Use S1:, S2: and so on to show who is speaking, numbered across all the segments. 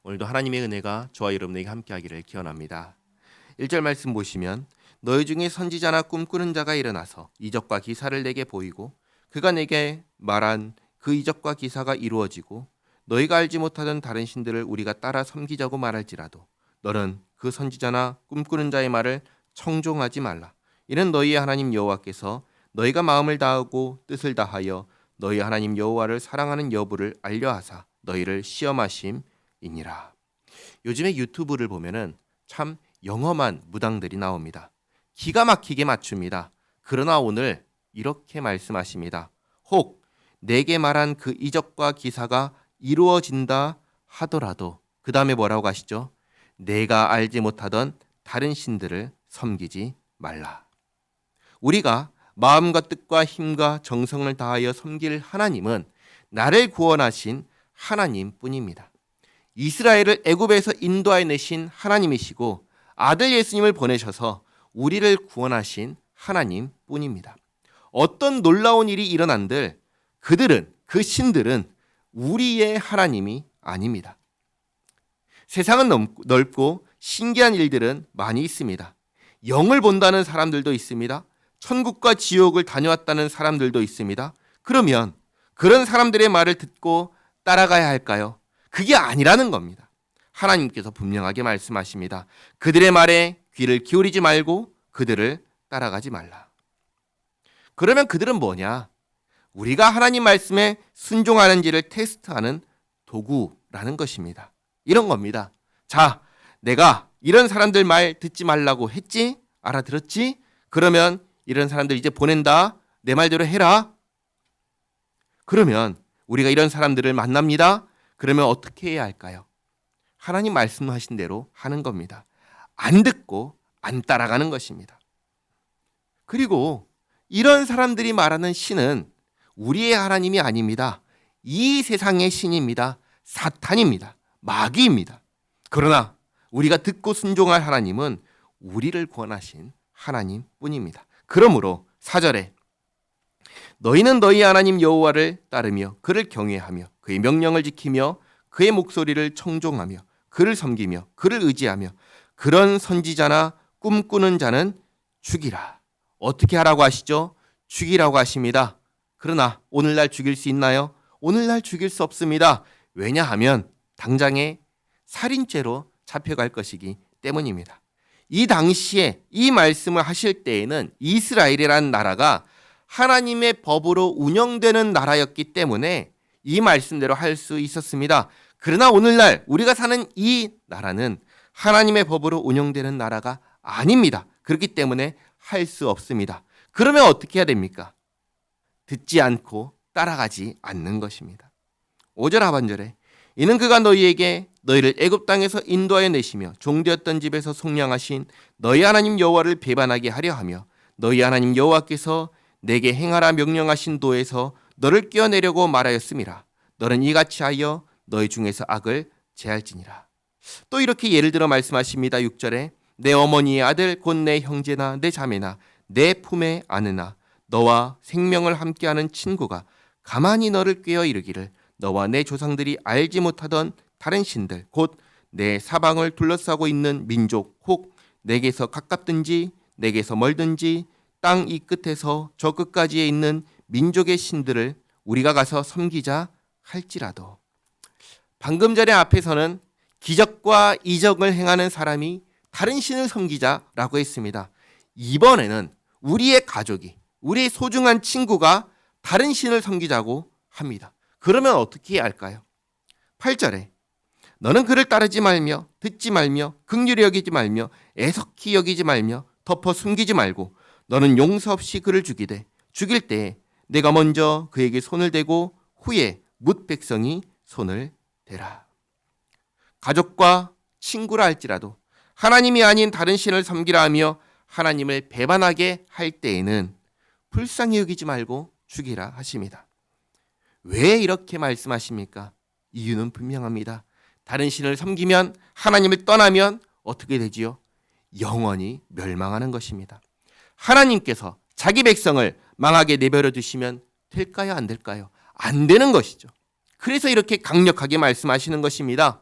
S1: 오늘도 하나님의 은혜가 저와 여러분에게 함께하기를 기원합니다. 1절 말씀 보시면 너희 중에 선지자나 꿈꾸는 자가 일어나서 이적과 기사를 내게 보이고 그가 내게 말한 그 이적과 기사가 이루어지고 너희가 알지 못하던 다른 신들을 우리가 따라 섬기자고 말할지라도 너는 그 선지자나 꿈꾸는 자의 말을 청종하지 말라. 이는 너희의 하나님 여호와께서 너희가 마음을 다하고 뜻을 다하여 너희 하나님 여호와를 사랑하는 여부를 알려하사 너희를 시험하심이니라. 요즘에 유튜브를 보면은 참 영험한 무당들이 나옵니다. 기가 막히게 맞춥니다. 그러나 오늘 이렇게 말씀하십니다. 혹 내게 말한 그 이적과 기사가 이루어진다 하더라도 그 다음에 뭐라고 하시죠? 내가 알지 못하던 다른 신들을 섬기지 말라. 우리가 마음과 뜻과 힘과 정성을 다하여 섬길 하나님은 나를 구원하신 하나님뿐입니다. 이스라엘을 애굽에서 인도하여 내신 하나님이시고 아들 예수님을 보내셔서 우리를 구원하신 하나님뿐입니다. 어떤 놀라운 일이 일어난들 그 신들은 우리의 하나님이 아닙니다. 세상은 넓고 신기한 일들은 많이 있습니다. 영을 본다는 사람들도 있습니다. 천국과 지옥을 다녀왔다는 사람들도 있습니다. 그러면 그런 사람들의 말을 듣고 따라가야 할까요? 그게 아니라는 겁니다. 하나님께서 분명하게 말씀하십니다. 그들의 말에 귀를 기울이지 말고 그들을 따라가지 말라. 그러면 그들은 뭐냐? 우리가 하나님 말씀에 순종하는지를 테스트하는 도구라는 것입니다. 이런 겁니다. 자, 내가 이런 사람들 말 듣지 말라고 했지? 알아들었지? 그러면 이런 사람들 이제 보낸다. 내 말대로 해라. 그러면 우리가 이런 사람들을 만납니다. 그러면 어떻게 해야 할까요? 하나님 말씀하신 대로 하는 겁니다. 안 듣고 안 따라가는 것입니다. 그리고 이런 사람들이 말하는 신은 우리의 하나님이 아닙니다. 이 세상의 신입니다. 사탄입니다. 마귀입니다. 그러나 우리가 듣고 순종할 하나님은 우리를 구원하신 하나님뿐입니다. 그러므로 4절에 너희는 너희 하나님 여호와를 따르며 그를 경외하며 그의 명령을 지키며 그의 목소리를 청종하며 그를 섬기며 그를 의지하며 그런 선지자나 꿈꾸는 자는 죽이라. 어떻게 하라고 하시죠? 죽이라고 하십니다. 그러나 오늘날 죽일 수 있나요? 오늘날 죽일 수 없습니다. 왜냐하면 당장에 살인죄로 잡혀갈 것이기 때문입니다. 이 당시에 이 말씀을 하실 때에는 이스라엘이라는 나라가 하나님의 법으로 운영되는 나라였기 때문에 이 말씀대로 할 수 있었습니다. 그러나 오늘날 우리가 사는 이 나라는 하나님의 법으로 운영되는 나라가 아닙니다. 그렇기 때문에 할 수 없습니다. 그러면 어떻게 해야 됩니까? 듣지 않고 따라가지 않는 것입니다. 5절 하반절에 이는 그가 너희에게 너희를 애굽 땅에서 인도하여 내시며 종되었던 집에서 속량하신 너희 하나님 여호와를 배반하게 하려 하며 너희 하나님 여호와께서 내게 행하라 명령하신 도에서 너를 떼어내려고 말하였음이라. 너는 이같이 하여 너희 중에서 악을 제할지니라. 또 이렇게 예를 들어 말씀하십니다. 6절에 내 어머니의 아들 곧 내 형제나 내 자매나 내 품의 아내나 너와 생명을 함께하는 친구가 가만히 너를 꾀어 이르기를 너와 내 조상들이 알지 못하던 다른 신들 곧 내 사방을 둘러싸고 있는 민족 혹 내게서 가깝든지 내게서 멀든지 땅 이 끝에서 저 끝까지에 있는 민족의 신들을 우리가 가서 섬기자 할지라도. 방금 전에 앞에서는 기적과 이적을 행하는 사람이 다른 신을 섬기자라고 했습니다. 이번에는 우리의 가족이 우리의 소중한 친구가 다른 신을 섬기자고 합니다. 그러면 어떻게 해야 할까요? 8절에 너는 그를 따르지 말며 듣지 말며 긍휼히 여기지 말며 애석히 여기지 말며 덮어 숨기지 말고 너는 용서 없이 그를 죽이되 죽일 때에 내가 먼저 그에게 손을 대고 후에 뭇 백성이 손을 대라. 가족과 친구라 할지라도 하나님이 아닌 다른 신을 섬기라 하며 하나님을 배반하게 할 때에는 불쌍히 여기지 말고 죽이라 하십니다. 왜 이렇게 말씀하십니까? 이유는 분명합니다. 다른 신을 섬기면 하나님을 떠나면 어떻게 되지요? 영원히 멸망하는 것입니다. 하나님께서 자기 백성을 망하게 내버려 두시면 될까요? 안 될까요? 안 되는 것이죠. 그래서 이렇게 강력하게 말씀하시는 것입니다.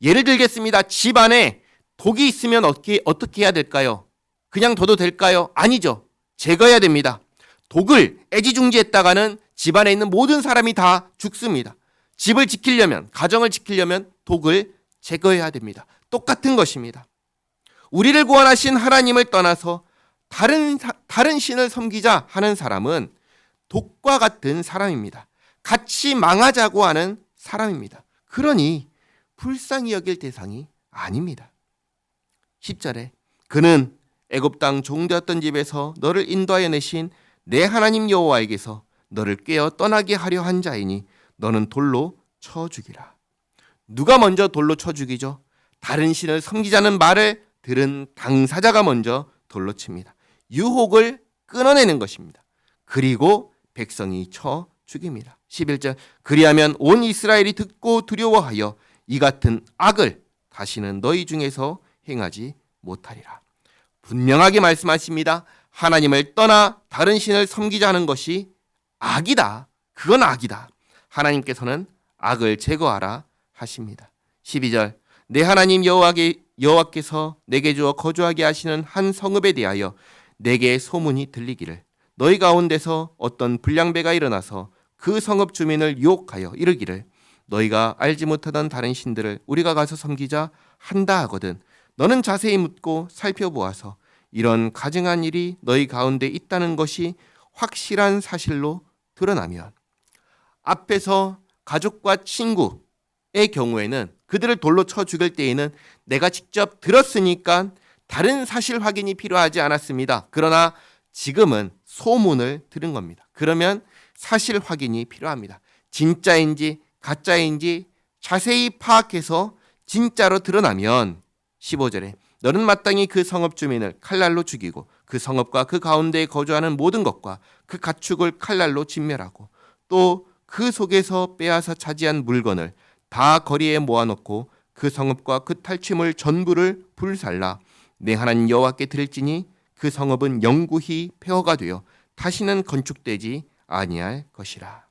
S1: 예를 들겠습니다. 집안에 독이 있으면 어떻게 해야 될까요? 그냥 둬도 될까요? 아니죠. 제거해야 됩니다. 독을 애지중지했다가는 집안에 있는 모든 사람이 다 죽습니다. 집을 지키려면, 가정을 지키려면 독을 제거해야 됩니다. 똑같은 것입니다. 우리를 구원하신 하나님을 떠나서 다른 신을 섬기자 하는 사람은 독과 같은 사람입니다. 같이 망하자고 하는 사람입니다. 그러니 불쌍히 여길 대상이 아닙니다. 10절에 그는 애굽 땅 종되었던 집에서 너를 인도하여 내신 내 하나님 여호와에게서 너를 꿰어 떠나게 하려 한 자이니 너는 돌로 쳐 죽이라. 누가 먼저 돌로 쳐 죽이죠? 다른 신을 섬기자는 말을 들은 당사자가 먼저 돌로 칩니다. 유혹을 끊어내는 것입니다. 그리고 백성이 쳐 죽입니다. 11절 그리하면 온 이스라엘이 듣고 두려워하여 이 같은 악을 다시는 너희 중에서 행하지 못하리라. 분명하게 말씀하십니다. 하나님을 떠나 다른 신을 섬기자 하는 것이 악이다. 그건 악이다. 하나님께서는 악을 제거하라 하십니다. 12절 내 하나님 여호와께서 내게 주어 거주하게 하시는 한 성읍에 대하여 내게 소문이 들리기를 너희 가운데서 어떤 불량배가 일어나서 그 성읍 주민을 유혹하여 이르기를 너희가 알지 못하던 다른 신들을 우리가 가서 섬기자 한다 하거든 너는 자세히 묻고 살펴보아서 이런 가증한 일이 너희 가운데 있다는 것이 확실한 사실로 드러나면 앞에서 가족과 친구의 경우에는 그들을 돌로 쳐 죽일 때에는 내가 직접 들었으니까 다른 사실 확인이 필요하지 않았습니다. 그러나 지금은 소문을 들은 겁니다. 그러면 사실 확인이 필요합니다. 진짜인지 가짜인지 자세히 파악해서 진짜로 드러나면 15절에 너는 마땅히 그 성읍 주민을 칼날로 죽이고 그 성읍과 그 가운데에 거주하는 모든 것과 그 가축을 칼날로 진멸하고 또 그 속에서 빼앗아 차지한 물건을 다 거리에 모아놓고 그 성읍과 그 탈취물 전부를 불살라 내 하나님 여호와께 드릴지니 그 성읍은 영구히 폐허가 되어 다시는 건축되지 아니할 것이라.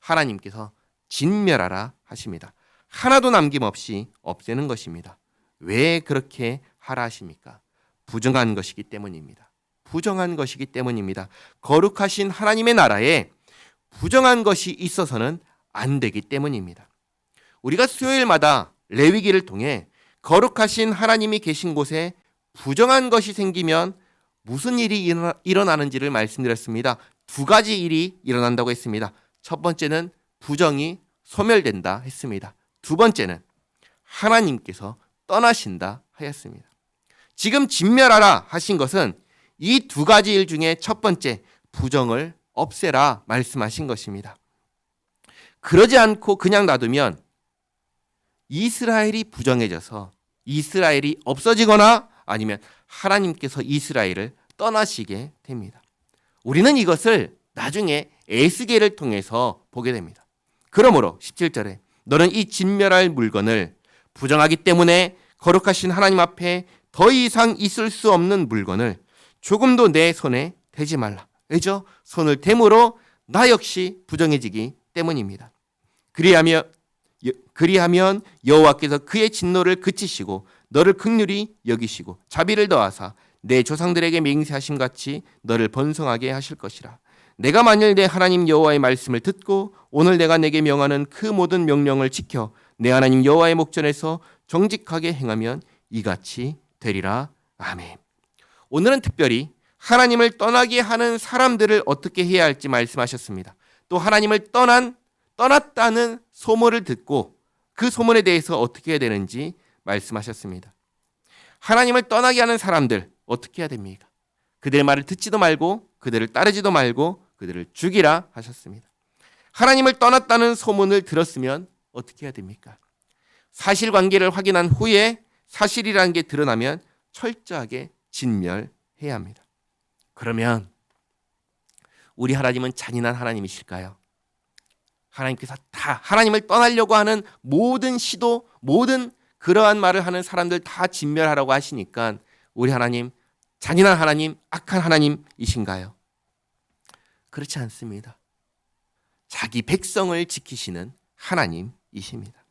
S1: 하나님께서 진멸하라 하십니다. 하나도 남김없이 없애는 것입니다. 왜 그렇게 하라 하십니까? 부정한 것이기 때문입니다. 부정한 것이기 때문입니다. 거룩하신 하나님의 나라에 부정한 것이 있어서는 안 되기 때문입니다. 우리가 수요일마다 레위기를 통해 거룩하신 하나님이 계신 곳에 부정한 것이 생기면 무슨 일이 일어나는지를 말씀드렸습니다. 두 가지 일이 일어난다고 했습니다. 첫 번째는 부정이 소멸된다 했습니다. 두 번째는 하나님께서 떠나신다 하였습니다. 지금 진멸하라 하신 것은 이 두 가지 일 중에 첫 번째 부정을 없애라 말씀하신 것입니다. 그러지 않고 그냥 놔두면 이스라엘이 부정해져서 이스라엘이 없어지거나 아니면 하나님께서 이스라엘을 떠나시게 됩니다. 우리는 이것을 나중에 에스겔을 통해서 보게 됩니다. 그러므로 17절에 너는 이 진멸할 물건을 부정하기 때문에 거룩하신 하나님 앞에 더 이상 있을 수 없는 물건을 조금도 내 손에 대지 말라. 왜죠? 손을 댐으로 나 역시 부정해지기 때문입니다. 그리하면 여호와께서 그의 진노를 그치시고 너를 긍휼히 여기시고 자비를 더하사 내 조상들에게 맹세하심 같이 너를 번성하게 하실 것이라. 내가 만일 내 하나님 여호와의 말씀을 듣고 오늘 내가 내게 명하는 그 모든 명령을 지켜 내 하나님 여호와의 목전에서 정직하게 행하면 이같이 되리라. 아멘. 오늘은 특별히 하나님을 떠나게 하는 사람들을 어떻게 해야 할지 말씀하셨습니다. 또 하나님을 떠났다는 소문을 듣고 그 소문에 대해서 어떻게 해야 되는지 말씀하셨습니다. 하나님을 떠나게 하는 사람들 어떻게 해야 됩니까? 그들의 말을 듣지도 말고 그들을 따르지도 말고 그들을 죽이라 하셨습니다. 하나님을 떠났다는 소문을 들었으면 어떻게 해야 됩니까? 사실관계를 확인한 후에 사실이라는 게 드러나면 철저하게 진멸해야 합니다. 그러면 우리 하나님은 잔인한 하나님이실까요? 하나님께서 다 하나님을 떠나려고 하는 모든 시도, 모든 그러한 말을 하는 사람들 다 진멸하라고 하시니까 우리 하나님 잔인한 하나님, 악한 하나님이신가요? 그렇지 않습니다. 자기 백성을 지키시는 하나님이십니다.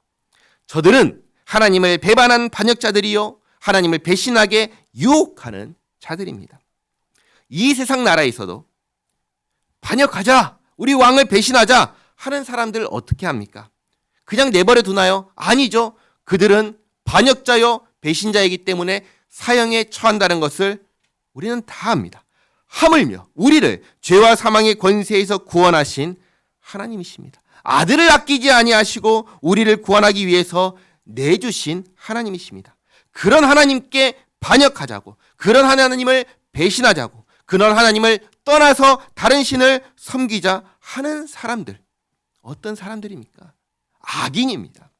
S1: 저들은 하나님을 배반한 반역자들이요 하나님을 배신하게 유혹하는 자들입니다. 이 세상 나라에서도 반역하자, 우리 왕을 배신하자 하는 사람들 어떻게 합니까? 그냥 내버려 두나요? 아니죠. 그들은 반역자요 배신자이기 때문에 사형에 처한다는 것을 우리는 다 압니다. 하물며 우리를 죄와 사망의 권세에서 구원하신 하나님이십니다. 아들을 아끼지 아니하시고 우리를 구원하기 위해서 내주신 하나님이십니다. 그런 하나님께 반역하자고, 그런 하나님을 배신하자고, 그런 하나님을 떠나서 다른 신을 섬기자 하는 사람들, 어떤 사람들입니까? 악인입니다.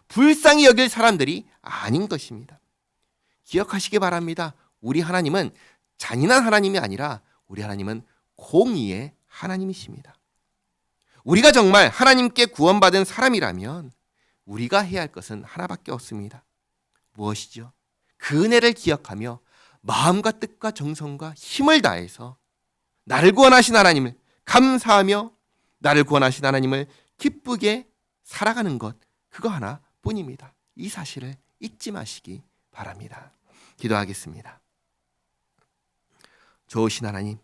S1: 불쌍히 여길 사람들이 아닌 것입니다. 기억하시기 바랍니다. 우리 하나님은 잔인한 하나님이 아니라 우리 하나님은 공의의 하나님이십니다. 우리가 정말 하나님께 구원받은 사람이라면 우리가 해야 할 것은 하나밖에 없습니다. 무엇이죠? 그 은혜를 기억하며 마음과 뜻과 정성과 힘을 다해서 나를 구원하신 하나님을 감사하며 나를 구원하신 하나님을 기쁘게 살아가는 것, 그거 하나뿐입니다. 이 사실을 잊지 마시기 바랍니다. 기도하겠습니다. 좋으신 하나님,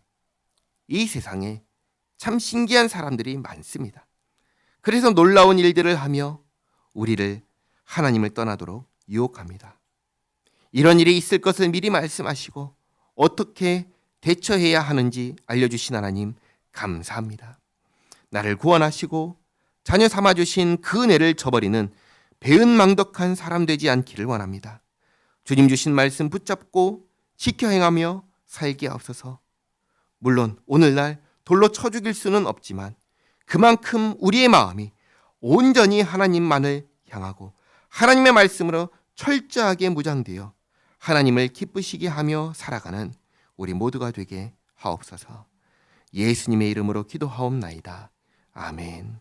S1: 이 세상에 참 신기한 사람들이 많습니다. 그래서 놀라운 일들을 하며 우리를 하나님을 떠나도록 유혹합니다. 이런 일이 있을 것을 미리 말씀하시고 어떻게 대처해야 하는지 알려주신 하나님 감사합니다. 나를 구원하시고 자녀 삼아주신 그 은혜를 저버리는 배은망덕한 사람 되지 않기를 원합니다. 주님 주신 말씀 붙잡고 지켜 행하며 살게 하옵소서. 물론 오늘날 돌로 쳐 죽일 수는 없지만 그만큼 우리의 마음이 온전히 하나님만을 향하고 하나님의 말씀으로 철저하게 무장되어 하나님을 기쁘시게 하며 살아가는 우리 모두가 되게 하옵소서. 예수님의 이름으로 기도하옵나이다. 아멘.